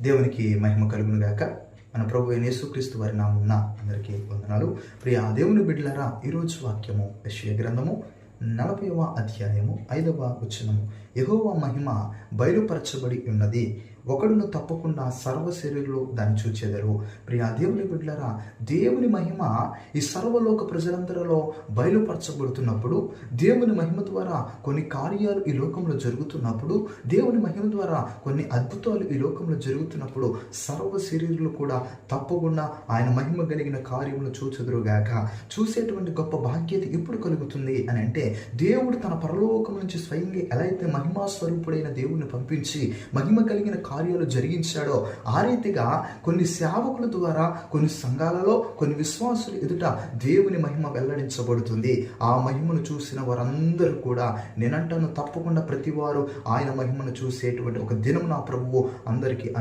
దేవునికి మహిమ కలుగును గాక. మన ప్రభు అయిన యేసుక్రీస్తు వారి నామమున అందరికీ వందనాలు. ప్రియ దేవుని బిడ్డలారా, ఈరోజు వాక్యము యెషయా గ్రంథము 40వ అధ్యాయము 5వ వచనము. యెహోవా మహిమ బయలుపరచబడి ఉన్నది, ఒకడును తప్పకుండా సర్వ శరీరులు దాన్ని చూచెదరు. ప్రియ దేవుని బిడ్డలారా, దేవుని మహిమ ఈ సర్వలోక ప్రజలందరిలో బయలుపరచబడుతున్నప్పుడు, దేవుని మహిమ ద్వారా కొన్ని కార్యాలు ఈ లోకంలో జరుగుతున్నప్పుడు, దేవుని మహిమ ద్వారా కొన్ని అద్భుతాలు ఈ లోకంలో జరుగుతున్నప్పుడు సర్వ శరీరులు కూడా తప్పకుండా ఆయన మహిమ కలిగిన కార్యములు చూచెదరుగాక. చూసేటువంటి గొప్ప బాధ్యత ఇప్పుడు కలుగుతుంది అని అంటే, దేవుడు తన పరలోకం నుంచి స్వయంగా ఎలా అయితే మహిమా స్వరూపుడైన దేవుడిని పంపించి మహిమ కలిగిన కార్యాలు జరిగించాడో, ఆ రీతిగా కొన్ని సేవకుల ద్వారా, కొన్ని సంఘాలలో, కొన్ని విశ్వాసులు ఎదుట దేవుని మహిమ వెల్లడించబడుతుంది. ఆ మహిమను చూసిన వారందరూ కూడా, నేనంటాను, తప్పకుండా ప్రతి వారు ఆయన మహిమను చూసేటువంటి ఒక దినం నా ప్రభువు అందరికీ